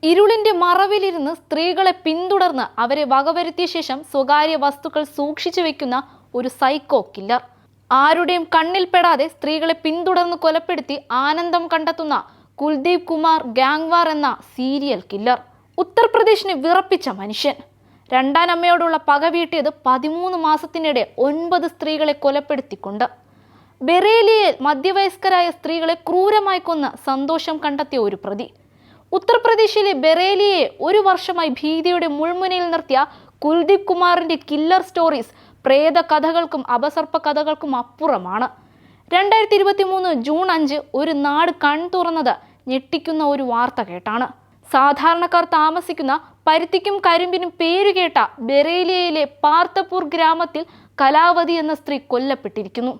ഇരുളിന്റെ മറവിലിരുന്ന് സ്ത്രീകളെ പിന്തുടർന്ന് അവരെ വകവരുത്തിയ ശേഷം സ്വകാര്യ വസ്തുക്കൾ സൂക്ഷിച്ചു വെക്കുന്ന ഒരു സൈക്കോ കില്ലർ. ആരുടെയും കണ്ണിൽപ്പെടാതെ സ്ത്രീകളെ പിന്തുടർന്ന് കൊലപ്പെടുത്തി ആനന്ദം കണ്ടെത്തുന്ന കുൽദീപ് കുമാർ ഗാംഗ്വാർ എന്ന സീരിയൽ കില്ലർ. ഉത്തർപ്രദേശിനെ വിറപ്പിച്ച മനുഷ്യൻ. രണ്ടാം അമ്മയോടുള്ള പക വീട്ടിയത് 13 മാസത്തിനിടെ 9 സ്ത്രീകളെ കൊലപ്പെടുത്തിക്കൊണ്ട്. ബറേലിയിൽ മധ്യവയസ്കരായ സ്ത്രീകളെ ക്രൂരമായി കൊന്ന് സന്തോഷം കണ്ടെത്തിയ ഒരു പ്രതി. ഉത്തർപ്രദേശിലെ ബറേലിയെ 1 വർഷമായി ഭീതിയുടെ മുൾമുനയിൽ നിർത്തിയ കുൽദീപ് കുമാറിന്റെ കില്ലർ സ്റ്റോറീസ് പ്രേത കഥകൾക്കും അപസർപ്പ കഥകൾക്കും അപ്പുറമാണ്. 2023 ജൂൺ 5 ഒരു നാട് കൺ തുറന്നത് ഞെട്ടിക്കുന്ന ഒരു വാർത്ത കേട്ടാണ്. സാധാരണക്കാർ താമസിക്കുന്ന പരുത്തിക്കും കരിമ്പിനും പേരുകേട്ട ബറേലിയയിലെ പാർത്തപൂർ ഗ്രാമത്തിൽ കലാവതി എന്ന സ്ത്രീ കൊല്ലപ്പെട്ടിരിക്കുന്നു.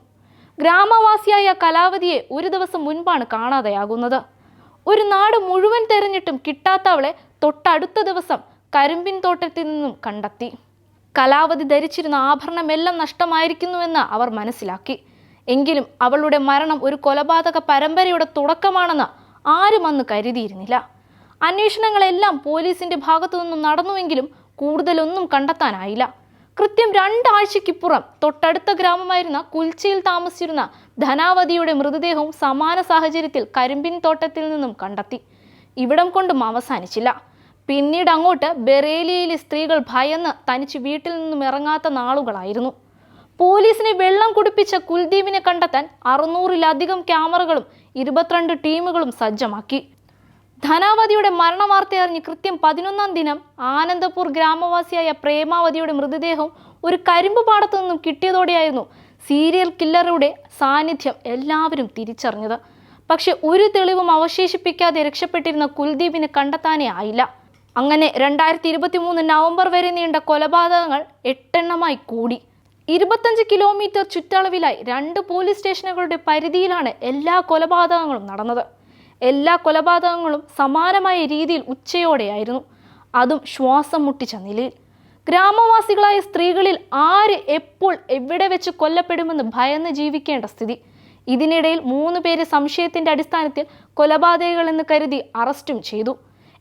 ഗ്രാമവാസിയായ കലാവതിയെ ഒരു ദിവസം മുൻപാണ് കാണാതെയാകുന്നത്. ഒരു നാട് മുഴുവൻ തെരഞ്ഞിട്ടും കിട്ടാത്തവളെ തൊട്ടടുത്ത ദിവസം കരിമ്പിൻ തോട്ടത്തിൽ നിന്നും കണ്ടെത്തി. കലാവതി ധരിച്ചിരുന്ന ആഭരണമെല്ലാം നഷ്ടമായിരിക്കുന്നുവെന്ന് അവർ മനസ്സിലാക്കി. എങ്കിലും അവളുടെ മരണം ഒരു കൊലപാതക പരമ്പരയുടെ തുടക്കമാണെന്ന് ആരും അന്ന് കരുതിയിരുന്നില്ല. അന്വേഷണങ്ങളെല്ലാം പോലീസിന്റെ ഭാഗത്തു നിന്നും നടന്നുവെങ്കിലും കൂടുതലൊന്നും കണ്ടെത്താനായില്ല. കൃത്യം 2 ആഴ്ചയ്ക്കിപ്പുറം തൊട്ടടുത്ത ഗ്രാമമായിരുന്ന കുൽച്ചിയിൽ താമസിച്ചിരുന്ന ധനാവതിയുടെ മൃതദേഹവും സമാന സാഹചര്യത്തിൽ കരിമ്പിൻ തോട്ടത്തിൽ നിന്നും കണ്ടെത്തി. ഇവിടം കൊണ്ടും അവസാനിച്ചില്ല. പിന്നീട് അങ്ങോട്ട് ബറേലിയയിലെ സ്ത്രീകൾ ഭയന്ന് തനിച്ച് വീട്ടിൽ നിന്നും ഇറങ്ങാത്ത നാളുകളായിരുന്നു. പോലീസിനെ വെള്ളം കുടിപ്പിച്ച കുൽദീപിനെ കണ്ടെത്താൻ 600-ലധികം ക്യാമറകളും 22 ടീമുകളും സജ്ജമാക്കി. ധനാവതിയുടെ മരണവാർത്തയറിഞ്ഞ് കൃത്യം 11-ാം ദിനം ആനന്ദപൂർ ഗ്രാമവാസിയായ പ്രേമാവതിയുടെ മൃതദേഹവും ഒരു കരിമ്പ് പാടത്തു നിന്നും കിട്ടിയതോടെയായിരുന്നു സീരിയൽ കില്ലറുടെ സാന്നിധ്യം എല്ലാവരും തിരിച്ചറിഞ്ഞത്. പക്ഷെ ഒരു തെളിവും അവശേഷിപ്പിക്കാതെ രക്ഷപ്പെട്ടിരുന്ന കുൽദീപിനെ കണ്ടെത്താനേ ആയില്ല. അങ്ങനെ 2023 നവംബർ വരെ നീണ്ട കൊലപാതകങ്ങൾ 8 എണ്ണമായി കൂടി. 25 കിലോമീറ്റർ ചുറ്റളവിലായി 2 പോലീസ് സ്റ്റേഷനുകളുടെ പരിധിയിലാണ് എല്ലാ കൊലപാതകങ്ങളും നടന്നത്. എല്ലാ കൊലപാതകങ്ങളും സമാനമായ രീതിയിൽ ഉച്ചയോടെയായിരുന്നു, അതും ശ്വാസം മുട്ടിച്ച നിലയിൽ. ഗ്രാമവാസികളായ സ്ത്രീകളിൽ ആര് എപ്പോൾ എവിടെ വെച്ച് കൊല്ലപ്പെടുമെന്ന് ഭയന്ന് ജീവിക്കേണ്ട സ്ഥിതി. ഇതിനിടയിൽ 3 പേരെ സംശയത്തിന്റെ അടിസ്ഥാനത്തിൽ കൊലപാതകികളെന്ന് കരുതി അറസ്റ്റും ചെയ്തു.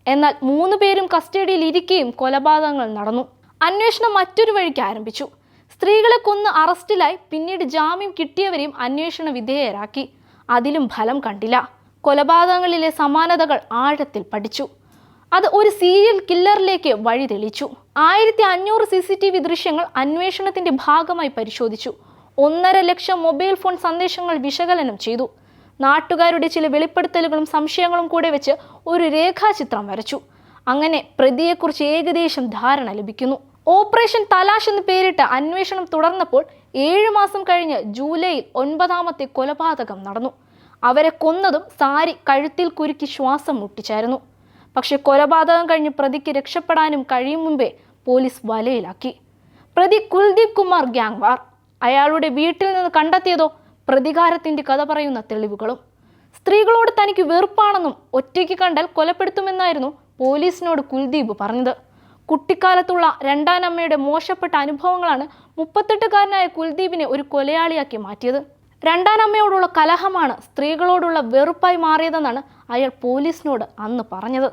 എന്നാൽ 3 പേരും കസ്റ്റഡിയിൽ ഇരിക്കുകയും കൊലപാതകങ്ങൾ നടന്നു. അന്വേഷണം മറ്റൊരു വഴിക്ക് ആരംഭിച്ചു. സ്ത്രീകളെ കൊന്ന് അറസ്റ്റിലായി പിന്നീട് ജാമ്യം കിട്ടിയവരെയും അന്വേഷണ വിധേയരാക്കി. അതിലും ഫലം കണ്ടില്ല. കൊലപാതകങ്ങളിലെ സമാനതകൾ ആഴത്തിൽ പഠിച്ചു. അത് ഒരു സീരിയൽ കില്ലറിലേക്ക് വഴി തെളിച്ചു. 1500 CCTV ദൃശ്യങ്ങൾ അന്വേഷണത്തിന്റെ ഭാഗമായി പരിശോധിച്ചു. 1.5 ലക്ഷം മൊബൈൽ ഫോൺ സന്ദേശങ്ങൾ വിശകലനം ചെയ്തു. നാട്ടുകാരുടെ ചില വെളിപ്പെടുത്തലുകളും സംശയങ്ങളും കൂടെ വെച്ച് ഒരു രേഖാചിത്രം വരച്ചു. അങ്ങനെ പ്രതിയെക്കുറിച്ച് ഏകദേശം ധാരണ ലഭിക്കുന്നു. ഓപ്പറേഷൻ തലാഷ് എന്ന് പേരിട്ട് അന്വേഷണം തുടർന്നപ്പോൾ 7 മാസം കഴിഞ്ഞ് ജൂലൈയിൽ 9ാമത്തെ കൊലപാതകം നടന്നു. അവരെ കൊന്നതും സാരി കഴുത്തിൽ കുരുക്കി ശ്വാസം മുട്ടിച്ചായിരുന്നു. പക്ഷെ കൊലപാതകം കഴിഞ്ഞ് പ്രതിക്ക് രക്ഷപ്പെടാനും കഴിയും മുമ്പേ പോലീസ് വലയിലാക്കി. പ്രതി കുൽദീപ് കുമാർ ഗാംഗ്വാർ. അയാളുടെ വീട്ടിൽ നിന്ന് കണ്ടെത്തിയതോ പ്രതികാരത്തിന്റെ കഥ പറയുന്ന തെളിവുകളും. സ്ത്രീകളോട് തനിക്ക് വെറുപ്പാണെന്നും ഒറ്റയ്ക്ക് കണ്ടാൽ കൊലപ്പെടുത്തുമെന്നായിരുന്നു പോലീസിനോട് കുൽദീപ് പറഞ്ഞത്. കുട്ടിക്കാലത്തുള്ള രണ്ടാം അമ്മയുടെ മോശപ്പെട്ട അനുഭവങ്ങളാണ് 38-കാരനായ കുൽദീപിനെ ഒരു കൊലയാളിയാക്കി മാറ്റിയത്. രണ്ടാം അമ്മയോടുള്ള കലഹമാണ് സ്ത്രീകളോടുള്ള വെറുപ്പായി മാറിയതെന്നാണ് അയാൾ പോലീസിനോട് അന്ന് പറഞ്ഞത്.